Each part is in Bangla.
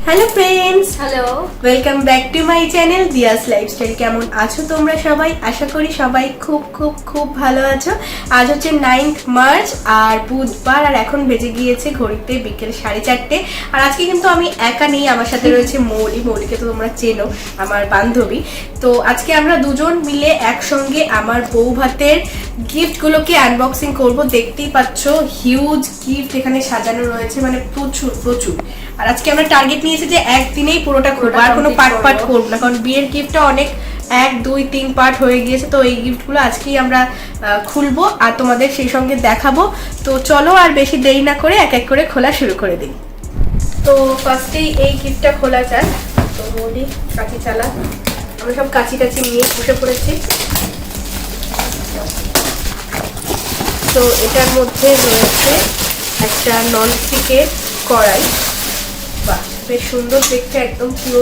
Hello friends, hello, welcome back to my channel Diya's lifestyle. কেমন আছো তোমরা সবাই? আশা করি সবাই খুব খুব খুব ভালো আছো। আজ হচ্ছে 9th মার্চ আর বুধবার, আর এখন বেজে গিয়েছে ঘড়িতে বিকেল 4:30। আর আজকে কিন্তু আমি একা নেই, আমার সাথে রয়েছে মৌলিকে তো তোমরা চেনো, আমার বান্ধবী। তো আজকে আমরা দুজন মিলে একসঙ্গে আমার বউ ভাতের গিফটগুলোকে আনবক্সিং করব। দেখতেই পাচ্ছ হিউজ গিফট এখানে সাজানো রয়েছে, মানে প্রচুর প্রচুর। আর আজকে আমরা টার্গেট নিয়েছি যে একদিনেই পুরোটা খুলবো, আর কোনো পার্ট পার্ট করবো না, কারণ বিয়ের গিফটটা অনেক 1, 2, 3 পার্ট হয়ে গিয়েছে। তো এই গিফটগুলো আজকেই আমরা খুলবো আর তোমাদের সেই সঙ্গে দেখাবো। তো চলো আর বেশি দেরি না করে এক এক করে খোলা শুরু করে দিই। তো ফার্স্টেই এই গিফটটা খোলা যাক। তো বলি কাঁচি চালা, আমরা সব কাঁচি নিয়ে বসে পড়েছি। তো এটার মধ্যে রয়েছে একটা ননস্টিকের কড়াই। বাহ, বেশ সুন্দর দেখতে, একদম পুরো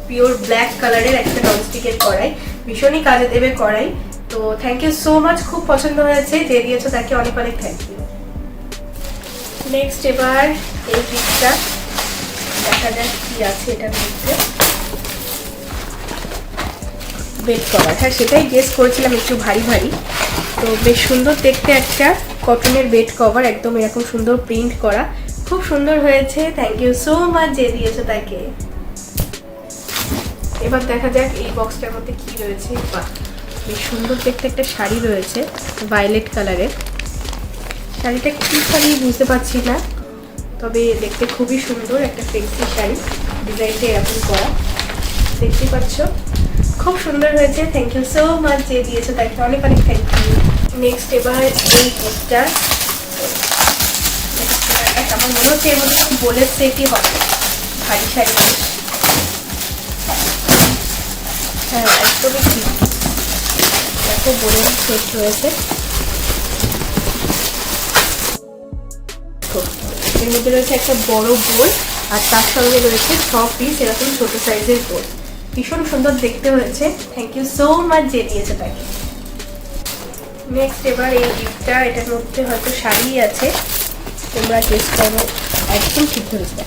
পিওর ব্ল্যাক কালারের একটা ননস্টিকের কড়াই, ভীষণই কাজে দেবে কড়াই। তো থ্যাংক ইউ সো মাচ, খুব পছন্দ হয়েছে, যে দিয়েছো তাকে অনেক অনেক থ্যাংক ইউ। নেক্সট এবার এই গিফটটা দেখা যাক কি আছে এটার মধ্যে। বেড কভার, হ্যাঁ সেটাই গেস করেছিলাম, একটু ভারী ভারী। তো বেশ সুন্দর দেখতে একটা কটনের বেড কভার, একদম এরকম সুন্দর প্রিন্ট করা, খুব সুন্দর হয়েছে। থ্যাংক ইউ সো মাচ যে দিয়েছো তাকে। এবার দেখা যাক এই বক্সটার মধ্যে কি রয়েছে। বাহ, বেশ সুন্দর দেখতে একটা শাড়ি রয়েছে ভায়োলেট কালারের। শাড়িটা কি শাড়ি বুঝতে পারছি না, তবে দেখতে খুবই সুন্দর একটা ফেন্সি শাড়ি, ডিজাইনটা এরকম করা, দেখতে পাচ্ছ খুব সুন্দর হয়েছে। থ্যাংক ইউ সো মাচ যে দিয়েছো তাকে অনেক অনেক থ্যাংক ইউ। নেক্সট এবার এই গিফটটা, আমার মনে হচ্ছে এর মধ্যে বোলের সেটই হবে, ভারী শাড়ি। হ্যাঁ একদমই ঠিক, দেখো বোলের সেট রয়েছে। এর মধ্যে রয়েছে একটা বড় বোল, আর তার সঙ্গে রয়েছে 6 পিস এরকম ছোট সাইজের বোল, ভীষণ সুন্দর দেখতে হয়েছে। থ্যাংক ইউ সো মাচ যে দিয়েছে তাকে। নেক্সট এবার এই গিফটটা, এটার মধ্যে হয়তো শাড়ি আছে, তোমরা গেস করো। একদম ঠিক ধরেছে,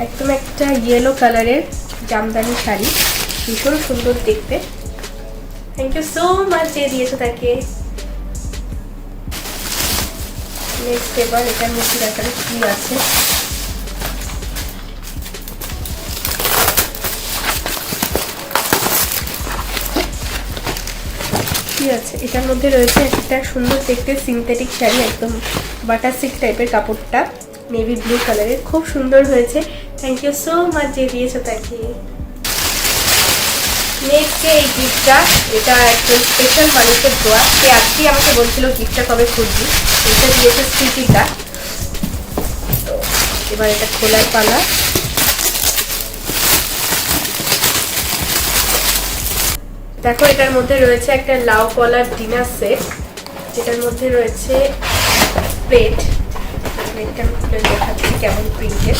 একদম একটা ইয়েলো কালারের জামদানি শাড়ি, ভীষণ সুন্দর দেখতে। থ্যাংক ইউ সো মাচ যে দিয়েছো তাকে। নেক্সট এবার এটার মধ্যে দেখা যাক কি আছে। কি আছে এটার মধ্যে? রয়েছে একটা সুন্দর দেখতে সিনথেটিক শাড়ি, একদম বাটার সিল্ক টাইপের কাপড়টা, নেভি ব্লু কালারের, খুব সুন্দর হয়েছে। থ্যাংক ইউ সো মাচ যে দিয়েছো তাকে। নেক্সট এই গিফটটা, এটা একটা স্পেশাল মানুষের দোয়া, সে আজকেই আমাকে বলছিল গিফটটা কবে খুঁজবি, এটা দিয়েছে স্মৃতিটা। তো এবার এটা খোলার পালা। দেখো এটার মধ্যে রয়েছে একটা লাউ কলার ডিনার সেট, যেটার মধ্যে রয়েছে প্লেট। প্লেটটা আমি খুলে দেখাচ্ছি কেমন প্রিন্টের।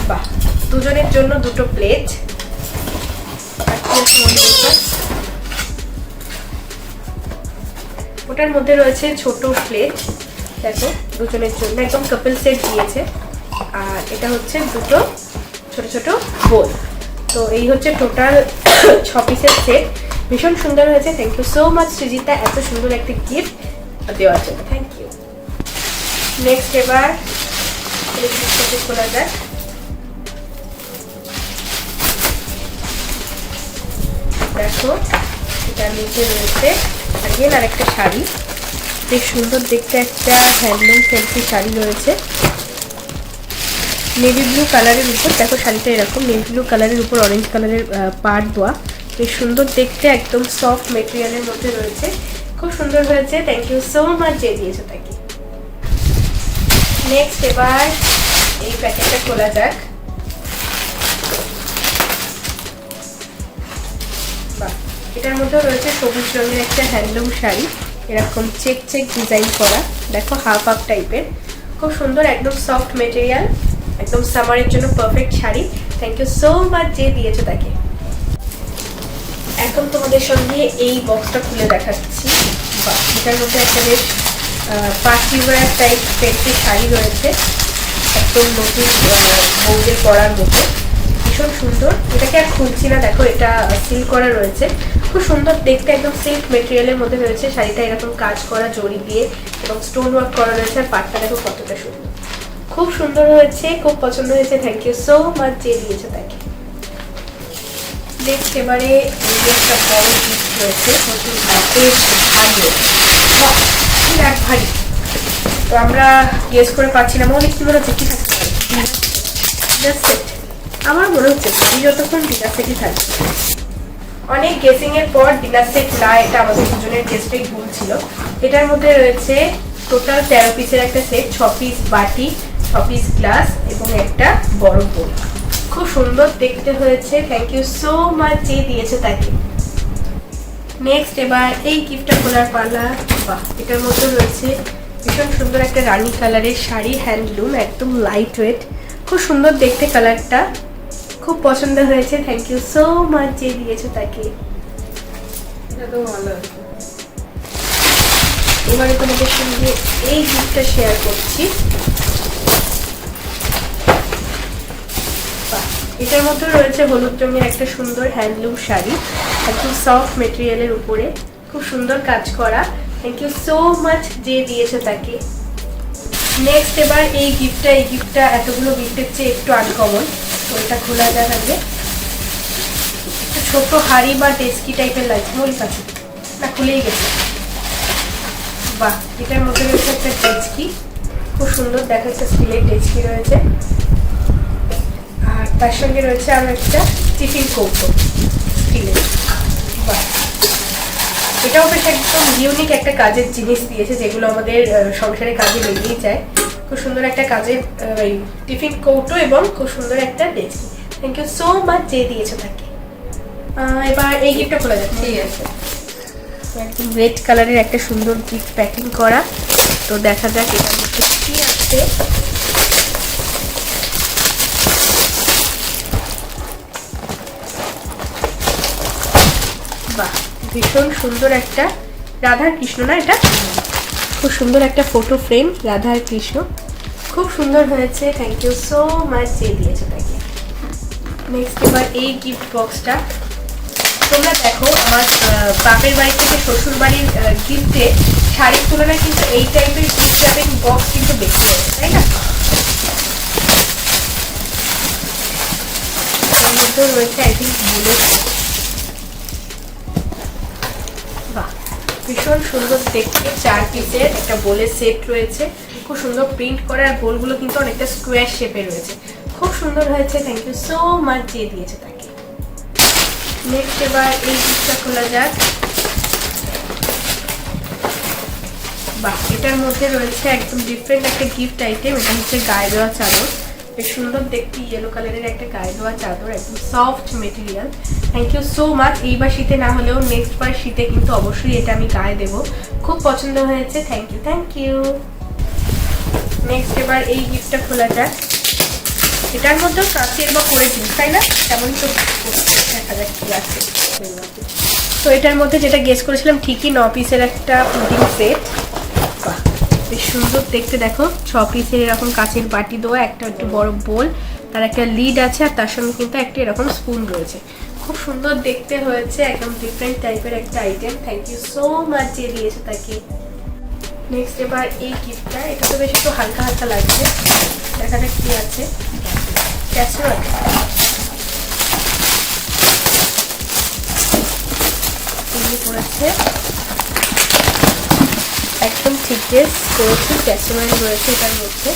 বাহ, দুজনের জন্য দুটো প্লেট। ওটার মধ্যে রয়েছে ছোট প্লেট, দেখো দুজনের জন্য একদম কাপল সেট দিয়েছে। আর এটা হচ্ছে দুটো ছোট ছোট বোল। তো এই হচ্ছে টোটাল 6 পিসের সেট, ভীষণ সুন্দর হয়েছে। Thank you so much Srijita, এত সুন্দর একটা গিফট দেওয়ার জন্য থ্যাংক ইউ। নেক্সট এবার এই গিফটটাকে খোলা যাক। দেখো এটার মধ্যে রয়েছে আগেন আর একটা শাড়ি, বেশ সুন্দর দেখতে একটা হ্যান্ডলুম ফ্যান্সি শাড়ি রয়েছে, নেভি ব্লু কালারের উপর। দেখো শাড়িটা এরকম নেভি ব্লু কালারের উপর অরেঞ্জ কালারের পাড় দেওয়া, বেশ সুন্দর দেখতে, একদম সফট মেটেরিয়ালের মধ্যে রয়েছে, খুব সুন্দর হয়েছে। থ্যাংক ইউ সো মাচ যে দিয়েছো তাকে। নেক্সট এবার এই প্যাকেটটা খোলা যাক। বাহ, এটার মধ্যে রয়েছে সবুজ রঙের একটা হ্যান্ডলুম শাড়ি, এরকম চেক চেক ডিজাইন করা, দেখো হাফ হাফ টাইপের, খুব সুন্দর, একদম সফট মেটেরিয়াল, একদম সামারের জন্য perfect sari. Thank you so much যে দিয়েছো তাকে। এখন তোমাদের সঙ্গে এই বক্সটা খুলে দেখাচ্ছি। বাহ, এটার মধ্যে একটা বেশ party wear type fancy sari রয়েছে, একদম নতুন বউদের পরার মতো, ভীষণ সুন্দর। এটাকে আর খুলছি না, দেখো এটা সিল করা রয়েছে, খুব সুন্দর দেখতে, একদম সিল্ক মেটেরিয়ালের মধ্যে রয়েছে। শাড়িটা এরকম কাজ করা জড়ি দিয়ে এবং স্টোন ওয়ার্ক করা রয়েছে, আর পাটটা দেখো কতটা সুন্দর, খুব সুন্দর হয়েছে, খুব পছন্দ হয়েছে। থ্যাংক ইউ সো মাচ যে দিয়েছে তাকে। নেক্সট এবারে একটা বড় গিফট রয়েছে, বেশ ভারী, তো আমরা গেস করে পাচ্ছি না, মনে কি মনে হচ্ছে কি থাকতে পারে, আমার মনে হচ্ছে যতক্ষণ ডিনার সেটই থাকবে। অনেক গেসিং এর পর ডিনার সেট না, এটা আমাদের দুজনের গেস্টেই ভুল ছিল। এটার মধ্যে রয়েছে টোটাল 13 পিসের একটা সেট, 6 পিস বাটি, 6 পিস গ্লাস এবং একটা বড় বোল, খুব সুন্দর দেখতে হয়েছে। থ্যাংক ইউ সো মাচ যে দিয়েছে তাকে। নেক্সট এবার এই গিফটটা খোলার পালা। বাহ, এটার মধ্যে রয়েছে ভীষণ সুন্দর একটা রানী কালারের শাড়ি, হ্যান্ডলুম, একদম লাইট ওয়েট, খুব সুন্দর দেখতে, কালারটা খুব পছন্দ হয়েছে। থ্যাংক ইউ সো মাচ যে দিয়েছে তাকে। এবারে তোমাদের সঙ্গে এই গিফটটা শেয়ার করছি। এটার মধ্যে রয়েছে হলুদ রঙের একটা সুন্দর হ্যান্ডলুম শাড়ি, একদম সফট মেটেরিয়ালের উপরে, খুব সুন্দর কাজ করা। থ্যাংক ইউ সো মাচ যে দিয়েছে তাকে। নেক্সট এবার এই গিফটটা এতগুলো গিফটের চেয়ে একটু আনকমন, তো এটা খোলা যাক আগে। ছোট হাড়ি বা ডেস্কি টাইপের লাগছে, মনে কাছে না, খুলেই গেছে। বাহ, এটার মধ্যে রয়েছে একটা ডেস্কি, খুব সুন্দর দেখাচ্ছে, স্টিলের ডেস্কি রয়েছে, আর তার সঙ্গে রয়েছে আরো একটা টিফিন কৌটো স্টিলের। বাহ, এটাও বেশ একদম ইউনিক একটা কাজের জিনিস দিয়েছে, যেগুলো আমাদের সংসারে কাজে লেগেই যায়। খুব সুন্দর একটা কাজের টিফিন কৌটো এবং খুব সুন্দর একটা ডেস্কি। থ্যাংক ইউ সো মাচ যে দিয়েছে তাকে। এবার এই গিফটটা খোলা যাচ্ছে। ঠিক আছে, একদম রেড কালারের একটা সুন্দর গিফট প্যাকিং করা, তো দেখা যাক এটার মধ্যে কি আছে। বাহ, ভীষণ সুন্দর একটা রাধা কৃষ্ণ, না এটা খুব সুন্দর একটা ফটো ফ্রেম, রাধা আর কৃষ্ণ, খুব সুন্দর হয়েছে। থ্যাংক ইউ সো মাচ যে দিয়েছে তাকে। নেক্সট এবার এই গিফট বক্সটা, তোমরা দেখো আমার বাপের বাড়ি থেকে শ্বশুর বাড়ির গিফটে শাড়ির তুলনায় কিন্তু এই টাইপের গিফট র্যাপিং বক্স কিন্তু বেশি রয়েছে, তাই না? এর মধ্যেও রয়েছে আই থিঙ্ক বুলেট। বাহ, ভীষণ সুন্দর দেখতে, 4 পিসের একটা বোলের সেট রয়েছে, খুব সুন্দর প্রিন্ট করা, আর বোলগুলো কিন্তু অনেকটা স্কোয়ার শেপে রয়েছে, খুব সুন্দর হয়েছে। থ্যাংক ইউ সো মাচ যে দিয়েছে তাকে। নেক্সট এবার এই গিফটটা খোলা যাক। বাহ, এটার মধ্যে রয়েছে একদম ডিফারেন্ট একটা গিফট আইটেম, এটা হচ্ছে গায়ে দেওয়া চাদর, বেশ সুন্দর দেখতে, ইয়েলো কালারের একটা গায়ে দেওয়া চাদর, একদম soft material. Thank you so much. এইবার শীতে না হলেও নেক্সট বার শীতে কিন্তু অবশ্যই এটা আমি গায়ে দেবো, খুব পছন্দ হয়েছে। Thank you, thank you. Next এবার এই গিফটটা খোলা যাক। এটার মধ্যেও কাঁচের বা করে দিন, তাই না? তেমনই তো, দেখা যাক কি আছে। তো এটার মধ্যে যেটা গেস করেছিলাম ঠিকই, 9 পিসের একটা পুডিং সেট। বাহ, বেশ সুন্দর দেখতে, দেখো 6 পিসের এরকম কাঁচের বাটি দেওয়া, একটা একটু বড় বোল, তার একটা লিড আছে, আর তার সঙ্গে কিন্তু একটা এরকম স্পুন রয়েছে, খুব সুন্দর দেখতে হয়েছে, একদম ডিফারেন্ট টাইপের একটা item. Thank you so much যে দিয়েছে তাকে। নেক্সট এবার এই গিফটটা, এটা তো বেশ একটু হালকা হালকা লাগছে, দেখা যাক কি আছে। ক্যাসেরোল, করেছে একদম থিকনেস করেছে, ক্যাসেরোল রয়েছে এটার মধ্যে।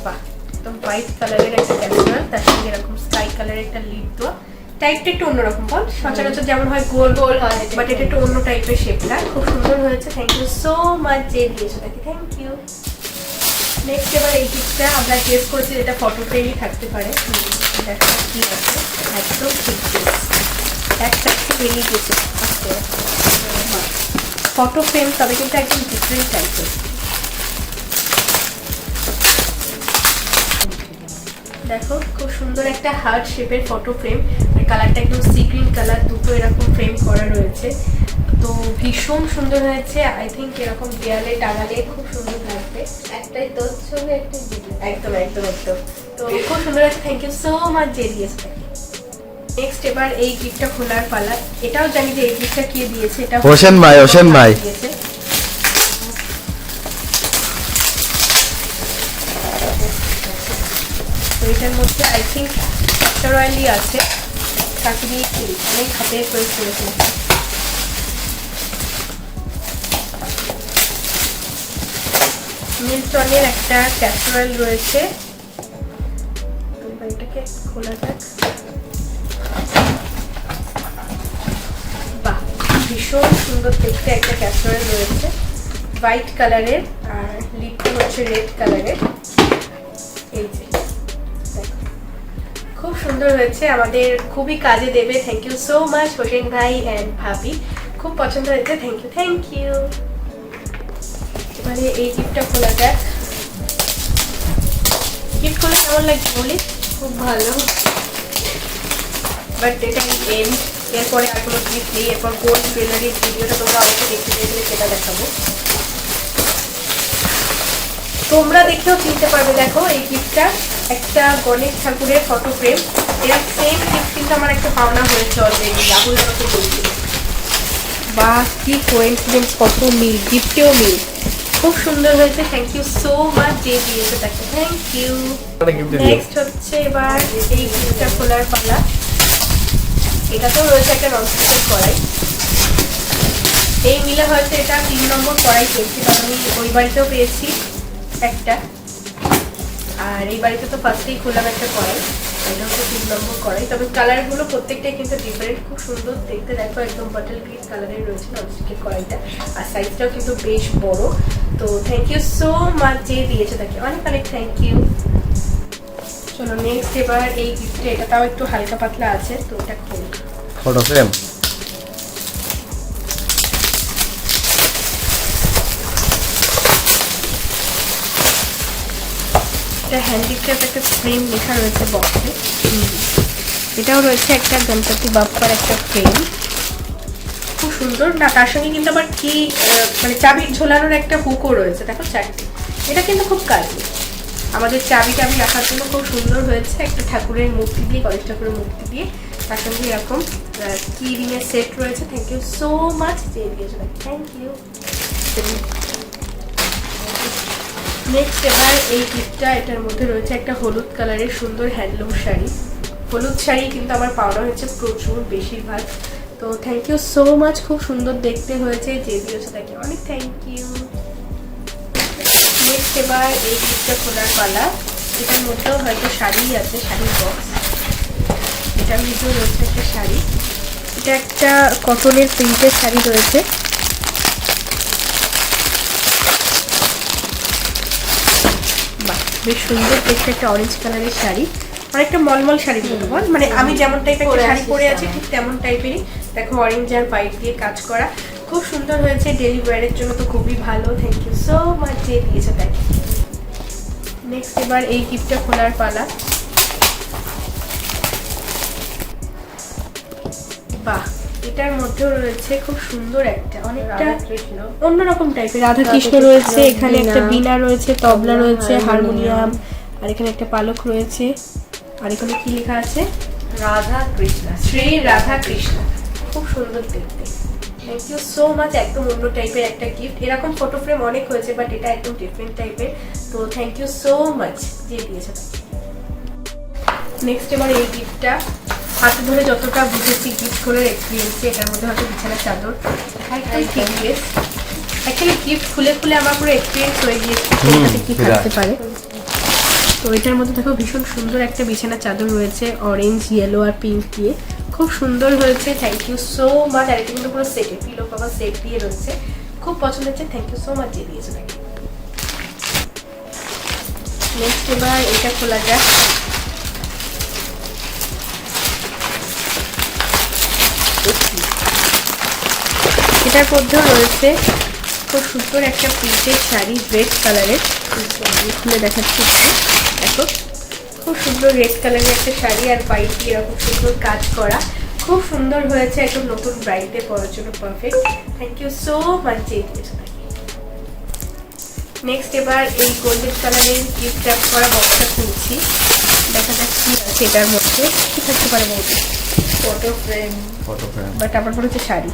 বাহ, একদম হোয়াইট কালারের একটা ক্যাসেরোল, তার সঙ্গে এরকম স্কাই কালারের একটা লিড দেওয়া, টাইপটা একটু অন্যরকম, বল সচরাচর যেমন হয় গোল গোল হয়, বাট এটা একটু অন্য টাইপের শেপটা, খুব সুন্দর হয়েছে। থ্যাংক ইউ সো মাচ যে দিয়েছো তাকে। Thank you. নেক্সট এবার এই গিফটটা আমরা গেস করেছি যেটা ফটো ফ্রেমই থাকতে পারে, দেখা কি আছে। একদম ঠিক একটা বেরিয়ে গেছে ফটো ফ্রেম, তবে কিন্তু একদম ডিফারেন্ট টাইপের। দেখো খুব সুন্দর একটা হার্ট শেপের ফটো ফ্রেম, আর কালারটা একদম সি গ্রিন কালার, দুটো এরকম ফ্রেম করা রয়েছে, তো ভীষণ সুন্দর হয়েছে। আই থিঙ্ক এরকম দেয়ালে টাঙালে খুব সুন্দর লাগবে। একটাই তোর ছবি, একটাই দিদি। একদম একদম একদম। তো খুব সুন্দর হয়েছে, থ্যাংক ইউ সো মাচ যে দিয়েছে। নেক্সট এবার এই গিফটটা খোলার পালা। এটাও জানি যে এই গিফটটা কে দিয়েছে, এটা হোসেন ভাই দিয়েছে। তো এটার মধ্যে আই থিঙ্ক ক্যাস্টর অয়েলই আছে, তাকে দিয়ে অনেক হাতে প্রয়োগ করেছে। মিল্টনের একটা ক্যাস্টর অয়েল রয়েছে, এটাকে খোলা যাক। বাহ, ভীষণ সুন্দর দেখতে একটা ক্যাস্টর অয়েল রয়েছে, হোয়াইট কালারের, আর লিপটা হচ্ছে রেড কালারের। এই যে খুব সুন্দর হয়েছে, আমাদের খুবই কাজে দেবে। Thank you so much Hossain ভাই অ্যান্ড ভাবি, খুব পছন্দ হয়েছে। Thank you thank you. এবারে এই গিফটটা খোলা যাক। গিফট খোলা কেমন লাগছে বলি? খুব ভালো। বাট এটাই এন্ড, এরপরে আর কোনো গিফট নেই। এরপর গোল্ড জুয়েলারির ভিডিওটা তোমরা অবশ্যই দেখতে চাইলে সেটা দেখাবো, তোমরা দেখেও চিনতে পারবে। দেখো এই গিফটটা একটা গণেশ ঠাকুরের ফটো ফ্রেম। এর সেম গিফট কিন্তু আমার একটা পাওনা হয়েছে অলরেডি, রাহুল আমাকে বলছিল। বা কি কোইন্সিডেন্স, কত মিল, গিফটেও মিল। খুব সুন্দর হয়েছে, থ্যাংক ইউ সো মাচ যে দিয়েছে তাকে, থ্যাংক ইউ। নেক্সট হচ্ছে এবার এই গিফটটা খোলার পালা। এটাতেও রয়েছে একটা ননস্টিকের কড়াই। এই মিলে হয়তো এটা 3 নম্বর কড়াই পেয়েছি, কারণ আমি ওই বাড়িতেও পেয়েছি একটা, আর এই বাড়িতে তো ফার্স্টেই খোলাম একটা কড়াই। এটা হচ্ছে 3 নম্বর কড়াই, তবে কালারগুলো প্রত্যেকটাই কিন্তু ডিফারেন্ট, খুব সুন্দর দেখতে। দেখো একদম বটল গ্রিন কালারের রয়েছে ননস্টিকের কড়াইটা, আর সাইজটাও কিন্তু বেশ বড়। তো থ্যাংক ইউ সো মাচ যে দিয়েছে তাকে, অনেক অনেক থ্যাংক ইউ। চলো নেক্সট এবার এই গিফটে, এটা তাও একটু হালকা পাতলা আছে, তো এটা খুলি। Photo frame. এটা হ্যান্ডিক্রাফট একটা ফ্রেম লেখা রয়েছে বক্সে। এটাও রয়েছে একটা গণপতি বাপ্পার একটা ফ্রেম, খুব সুন্দর না। তার সঙ্গে কিন্তু আবার কি মানে চাবি ঝোলানোর একটা হুকও রয়েছে, দেখো 4টে। এটা কিন্তু খুব কাজে, আমাদের চাবি রাখার জন্য খুব সুন্দর হয়েছে। একটা ঠাকুরের মূর্তি দিয়ে, গণেশ ঠাকুরের মূর্তি দিয়ে, তার সঙ্গে এরকম কি রিংয়ের সেট রয়েছে। থ্যাংক ইউ সো মাচ যে দিয়েছে, থ্যাংক ইউ। নেক্সট এবার এই গিফটটা, এটার মধ্যে রয়েছে একটা হলুদ কালারের সুন্দর হ্যান্ডলুম শাড়ি। হলুদ শাড়ি কিন্তু আমার পাওনা হয়েছে প্রচুর, বেশিরভাগ। তো থ্যাংক ইউ সো মাচ, খুব সুন্দর দেখতে হয়েছে যে দিয়েছে তাকে, অনেক থ্যাংক ইউ। নেক্সট এবার এই গিফটটা খোলার পালা। এটার মধ্যেও হয়তো শাড়ি আছে, শাড়ির বক্স। এটার মধ্যেও রয়েছে একটা শাড়ি, এটা একটা কটনের প্রিন্টের শাড়ি রয়েছে। বাহ, বেশ সুন্দর দেখতে একটা অরেঞ্জ কালারের শাড়ি, অনেকটা মলমল শাড়ি বলতে বল, মানে আমি যেমন টাইপের একটা শাড়ি পরে আছি ঠিক তেমন টাইপেরই। দেখো অরেঞ্জ আর হোয়াইট দিয়ে কাজ করা, খুব সুন্দর হয়েছে। ডেলি ওয়্যারের জন্য তো খুবই ভালো। থ্যাংক ইউ সো মাচ যে দিয়েছে তাকে। নেক্সট এবার এই গিফটটা খোলার পালা। বাহ, এটার মধ্যেও রয়েছে খুব সুন্দর একটা, অনেকটা অন্যরকম টাইপের রাধা কৃষ্ণ রয়েছে। এখানে একটা বীণা রয়েছে, তবলা রয়েছে, হারমোনিয়াম, আর এখানে একটা পালক রয়েছে। আর এখানে কি লেখা আছে? রাধা কৃষ্ণ, শ্রী রাধা কৃষ্ণ। খুব সুন্দর দেখতে, থ্যাংক ইউ সো মাচ। একদম অন্য টাইপের একটা গিফট। এরকম ফটো ফ্রেম অনেক হয়েছে, বাট এটা একদম ডিফারেন্ট টাইপের। তো থ্যাংক ইউ সো মাচ যে দিয়েছে। নেক্সট এবার এই গিফটটা, হাতে ধরে যতটা বুঝেছি গিফট করার এক্সপিরিয়েন্সে, এটার মধ্যে হয়তো বিছানার চাদর। অ্যাকচুয়ালি গিফট খুলে খুলে আমার পুরো এক্সপিরিয়েন্স হয়ে গিয়েছে কি থাকতে পারে। তো এটার মধ্যে দেখো ভীষণ সুন্দর একটা বিছানার চাদর রয়েছে, অরেঞ্জ, ইয়েলো আর পিঙ্ক দিয়ে, খুব সুন্দর হয়েছে। Thank you so much. আর এটা কিন্তু পুরো সেটে পিলো কভার সেট দিয়ে রয়েছে, খুব পছন্দ হচ্ছে। থ্যাংক ইউ সো মাচ যে দিয়েছে নাকি। নেক্সট এবার এটা খোলা যাক। এটার মধ্যেও রয়েছে খুব সুন্দর একটা প্রিন্টের শাড়ি, রেড কালারের। খুলে দেখাচ্ছি, দেখো খুব সুন্দর রেড কালারের একটা শাড়ি, আর হোয়াইট দিয়ে এরকম সুন্দর কাজ করা। খুব সুন্দর হয়েছে, একদম নতুন ব্রাইডে পরার জন্য perfect. Thank you so much যে দিয়েছো তাকে। নেক্সট এবার এই গোল্ডেন কালারের গিফট র্যাপ করা বক্সটা খুলছি, দেখা যাক কি আছে এটার মধ্যে। কি থাকতে পারে বলতে? Photo frame. বাট আমার মনে হচ্ছে শাড়ি,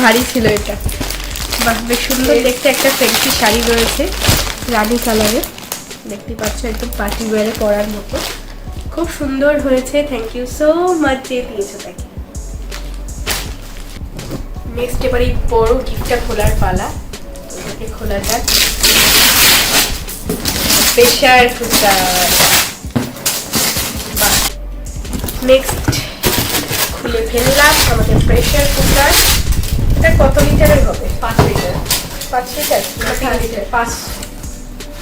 ভারী ছিল এটা। বাহ, বেশ সুন্দর দেখতে একটা ফ্যান্সি শাড়ি রয়েছে রানী কালারের, দেখতে পাচ্ছ একদম পার্টি ওয়্যারে পরার মতো, খুব সুন্দর হয়েছে। থ্যাংক ইউ সো মাচ যে দিয়েছো তাকে। নেক্সট এবার এই বড় গিফটটা খোলার পালা, ওটাকে খোলা যাক। Pressure cooker. নেক্সট খুলে ফেললাম আমাদের প্রেশার কুকার। এটা কত লিটারের হবে? 5 লিটার। 5 লিটার? 5 লিটার।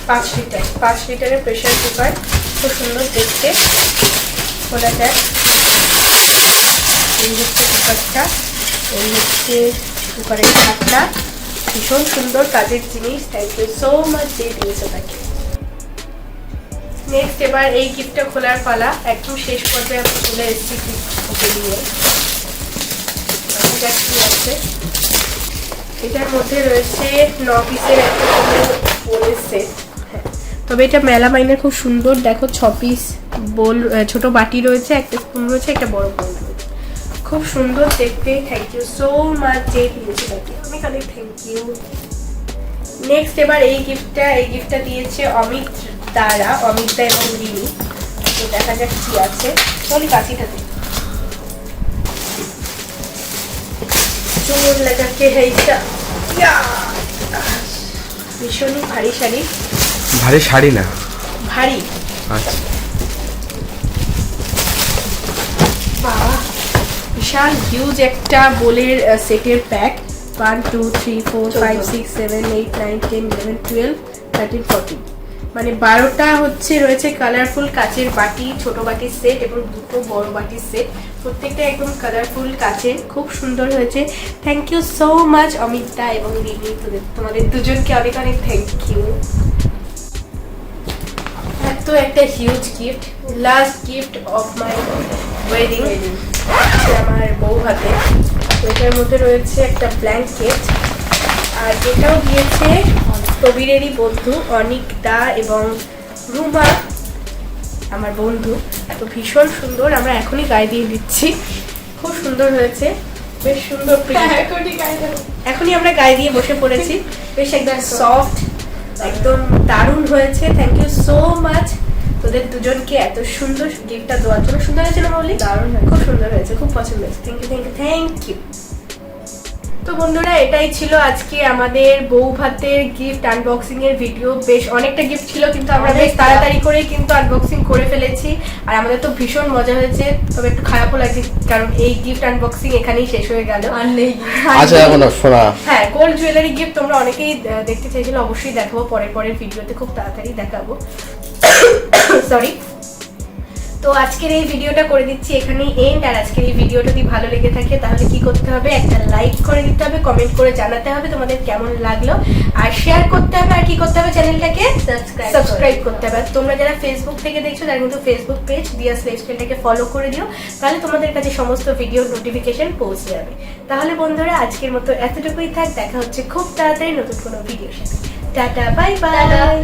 5 লিটার। 5 লিটারের প্রেশার কুকার, খুব সুন্দর দেখতে। খোলা যাক। এই হচ্ছে কুকারটা, এই হচ্ছে কুকারের ঢাকনা, ভীষণ সুন্দর কাজের জিনিস। থ্যাংক ইউ সো মাচ যে দিয়েছো তাকে। নেক্সট এবার এই গিফটটা খোলার পালা, একদম শেষ পর্যায়ে আমি চলে এসেছি গিফট ওকে নিয়ে। কি আছে এটার মধ্যে? রয়েছে 9 পিসের একটা বোলের সেট। হ্যাঁ, তবে এটা মেলামাইনের খুব সুন্দর, দেখো 6 পিস বোল, ছোট বাটি রয়েছে, একটা স্পুন রয়েছে, একটা বড় বোল রয়েছে, খুব সুন্দর দেখতে। থ্যাংক ইউ সো মাচ যে দিয়েছে তাকে, অনেক অনেক থ্যাংক ইউ। নেক্সট এবার এই গিফটটা দিয়েছে অমিত দ্বারা, অমিত দা এবং রিনি। তো দেখা যাক কি আছে। চলি কাছিটাতে চুমুর লাগাকে হেইটা। ভীষণই ভারী শাড়ি। ভারী শাড়ি না, ভারী। আচ্ছা বাবা, বিশাল হিউজ একটা বোলের সেটের প্যাক। 1 2 3 4 5 6 7 8 9 10 11 12 13 14, মানে 12টা হচ্ছে রয়েছে কালারফুল কাচের বাটি, ছোট বাটির সেট এবং 2টো বড় বাটির সেট, প্রত্যেকটা একদম কালারফুল কাচের, খুব সুন্দর হয়েছে। Thank you so much Amita এবং রিনি, তোমাদের দুজনকে অনেক অনেক থ্যাংক ইউ। এত একটা huge gift, last gift of my wedding, আমার বউ হাতে। তো এটার মধ্যে রয়েছে একটা ব্ল্যাঙ্কেট, আর এটাও দিয়েছে কবিরেরই বন্ধু অনিক দা এবং রুমা, আমার বন্ধু। তো ভীষণ সুন্দর, আমরা এখনই গায়ে দিয়ে দিচ্ছি, খুব সুন্দর হয়েছে, বেশ সুন্দর print। এখনই আমরা গায়ে দিয়ে বসে পড়েছি, বেশ একদম সফট, একদম দারুণ হয়েছে। থ্যাংক ইউ সো মাচ তোদের দুজনকে এত সুন্দর গিফটটা দেওয়ার জন্য। সুন্দর হয়েছে না বলি? দারুণ খুব সুন্দর হয়েছে, খুব পছন্দ হয়েছে। Thank you thank you thank you. তো বন্ধুরা, এটাই ছিল আজকে আমাদের বউ ভাতের গিফট আনবক্সিং এর ভিডিও। বেশ অনেকটা গিফট ছিল, কিন্তু আমরা বেশ তাড়াতাড়ি করে কিন্তু আনবক্সিং করে ফেলেছি, আর আমাদের তো ভীষণ মজা হয়েছে। তবে একটু খারাপও লাগছে, কারণ এই গিফট আনবক্সিং এখানেই শেষ হয়ে গেল। আর নেই। আচ্ছা এখন শোনা, হ্যাঁ, গোল্ড জুয়েলারি গিফট তোমরা অনেকেই দেখতে চাইছিলে, অবশ্যই দেখাবো পরের ভিডিওতে, খুব তাড়াতাড়ি দেখাবো। সরি। তো আজকের এই ভিডিওটা করে দিচ্ছি এখানেই এন্ড। আর আজকের এই ভিডিওটা যদি ভালো লেগে থাকে তাহলে কি করতে হবে? একটা লাইক করে দিতে হবে, কমেন্ট করে জানাতে হবে তোমাদের কেমন লাগলো, আর শেয়ার করতে হবে, আর কি করতে হবে? চ্যানেলটাকে সাবস্ক্রাইব করতে হবে। আর তোমরা যারা ফেসবুক থেকে দেখছো তারা কিন্তু ফেসবুক পেজ দিয়াস লাইফস্টাইলটাকে ফলো করে দিও, তাহলে তোমাদের কাছে সমস্ত ভিডিওর নোটিফিকেশন পৌঁছে যাবে। তাহলে বন্ধুরা, আজকের মতো এতটুকুই থাক, দেখা হচ্ছে খুব তাড়াতাড়ি নতুন কোনো ভিডিওর সাথে। Tata, bye bye.